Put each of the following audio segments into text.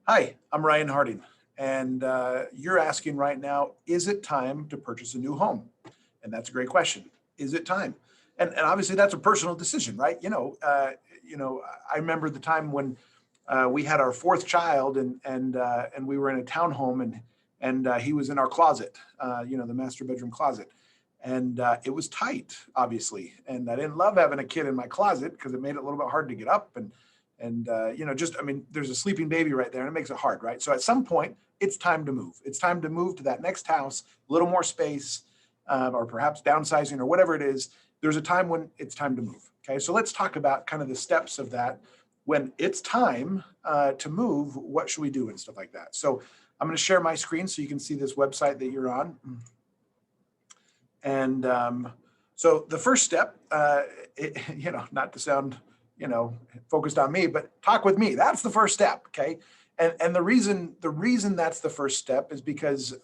Hi, I'm Ryan Harding, and you're asking right now, is it time to purchase a new home? And that's a great question. Is it time? And obviously that's a personal decision, right? I remember the time when we had our fourth child, and we were in a townhome, and he was in our closet, the master bedroom closet, and it was tight, obviously, and I didn't love having a kid in my closet because it made it a little bit hard to get up and there's a sleeping baby right there and it makes it hard, right? So at some point it's time to move. It's time to move to that next house, a little more space, or perhaps downsizing or whatever it is. There's a time when it's time to move. Okay, so let's talk about kind of the steps of that. When it's time to move, what should we do and stuff like that. So I'm going to share my screen so you can see this website that you're on. And so the first step, not to sound, focused on me, but talk with me. That's the first step. Okay. And the reason that's the first step is because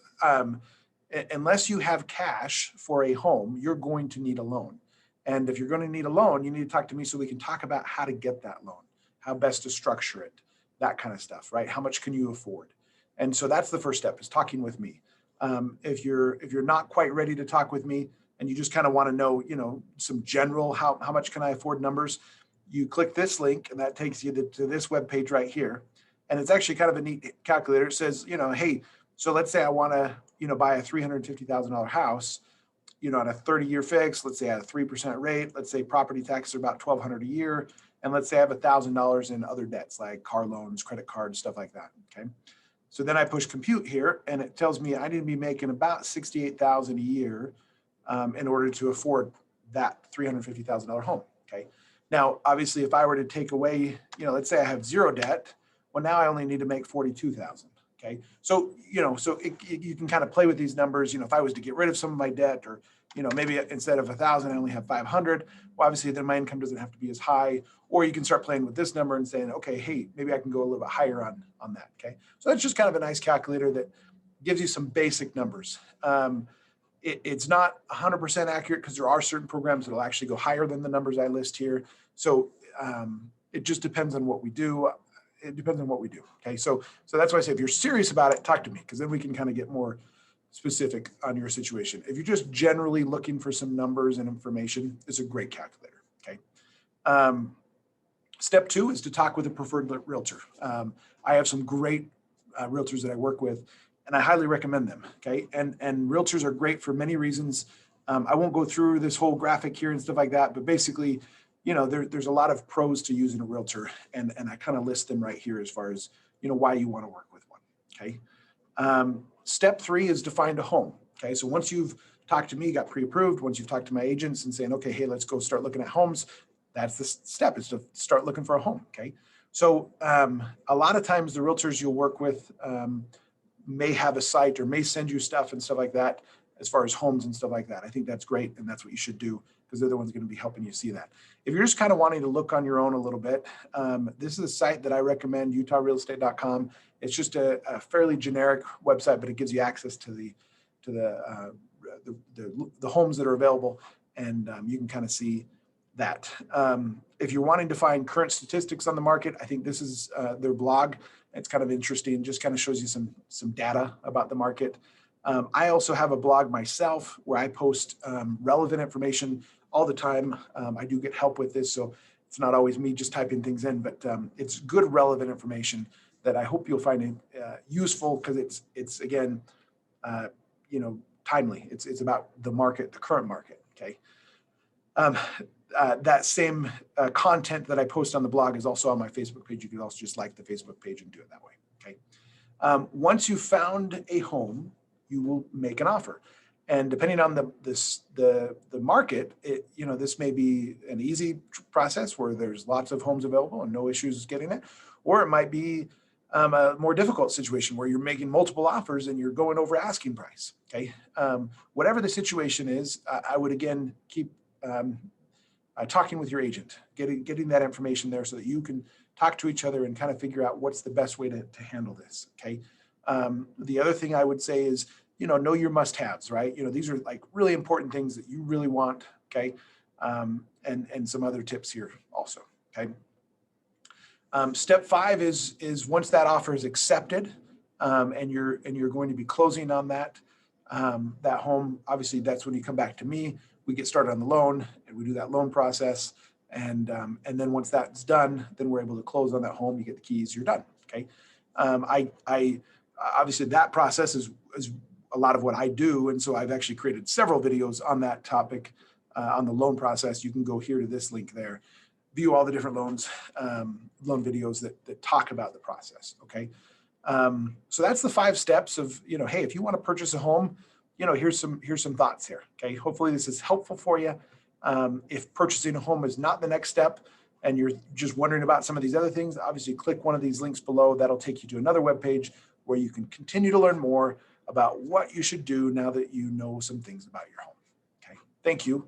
unless you have cash for a home, you're going to need a loan. And if you're going to need a loan, you need to talk to me so we can talk about how to get that loan, how best to structure it, that kind of stuff, right? How much can you afford? And so that's the first step, is talking with me. If you're not quite ready to talk with me and you just kind of want to know, some general how much can I afford numbers, you click this link and that takes you to this web page right here. And it's actually kind of a neat calculator. It says, hey, so let's say I want to, buy a $350,000 house, on a 30-year fix. Let's say at a 3% rate. Let's say property taxes are about $1,200 a year. And let's say I have $1,000 in other debts like car loans, credit cards, stuff like that. Okay. So then I push compute here and it tells me I need to be making about $68,000 a year in order to afford that $350,000 home. Okay. Now, obviously, if I were to take away, let's say I have zero debt, well, now I only need to make 42,000. Okay. So, you can kind of play with these numbers. If I was to get rid of some of my debt, or, maybe instead of 1,000, I only have 500. Well, obviously then my income doesn't have to be as high, or you can start playing with this number and saying, okay, hey, maybe I can go a little bit higher on that. Okay. So that's just kind of a nice calculator that gives you some basic numbers. It's not 100% accurate because there are certain programs that will actually go higher than the numbers I list here. So it just depends on what we do. It depends on what we do. Okay. So that's why I say, if you're serious about it, talk to me, because then we can kind of get more specific on your situation. If you're just generally looking for some numbers and information, it's a great calculator. Okay. Step two is to talk with a preferred realtor. I have some great realtors that I work with, and I highly recommend them. Okay. And realtors are great for many reasons. I won't go through this whole graphic here and stuff like that, but basically, there's a lot of pros to using a realtor, and I kind of list them right here as far as, why you want to work with one. Okay. Step three is to find a home. Okay. So once you've talked to me, got pre-approved, once you've talked to my agents and saying, okay, hey, let's go start looking at homes, that's the step, is to start looking for a home. Okay. So a lot of times the realtors you'll work with may have a site or may send you stuff and stuff like that, as far as homes and stuff like that. I think that's great, and that's what you should do, because they're the ones going to be helping you see that. If you're just kind of wanting to look on your own a little bit, this is a site that I recommend, utahrealestate.com. It's just a fairly generic website, but it gives you access to the homes that are available, and you can kind of see that. If you're wanting to find current statistics on the market, I think this is their blog. It's kind of interesting, just kind of shows you some data about the market. I also have a blog myself where I post relevant information all the time. I do get help with this, so it's not always me just typing things in, but it's good, relevant information that I hope you'll find useful, because it's again, timely. It's about the market, the current market. Okay. That same content that I post on the blog is also on my Facebook page. You can also just like the Facebook page and do it that way. Okay. Once you've found a home, you will make an offer, and depending on the market, this may be an easy process where there's lots of homes available and no issues getting it, or it might be a more difficult situation where you're making multiple offers and you're going over asking price. Okay. Whatever the situation is, I would again keep talking with your agent, getting that information there so that you can talk to each other and kind of figure out what's the best way to handle this. Okay. The other thing I would say is, know your must-haves, right? These are like really important things that you really want. Okay. And some other tips here also. Okay. Step 5 is once that offer is accepted, and you're going to be closing on that home. Obviously, that's when you come back to me. We get started on the loan, and we do that loan process. And then once that's done, then we're able to close on that home. You get the keys. You're done. Okay. I obviously that process is a lot of what I do, and so I've actually created several videos on that topic, on the loan process. You can go here to this link there, view all the different loan videos that talk about the process. Okay. So that's the 5 steps of, hey, if you want to purchase a home, here's some thoughts here. Okay. Hopefully this is helpful for you. If purchasing a home is not the next step and you're just wondering about some of these other things, obviously click one of these links below. That'll take you to another webpage where you can continue to learn more about what you should do now that you know some things about your home. Okay. Thank you.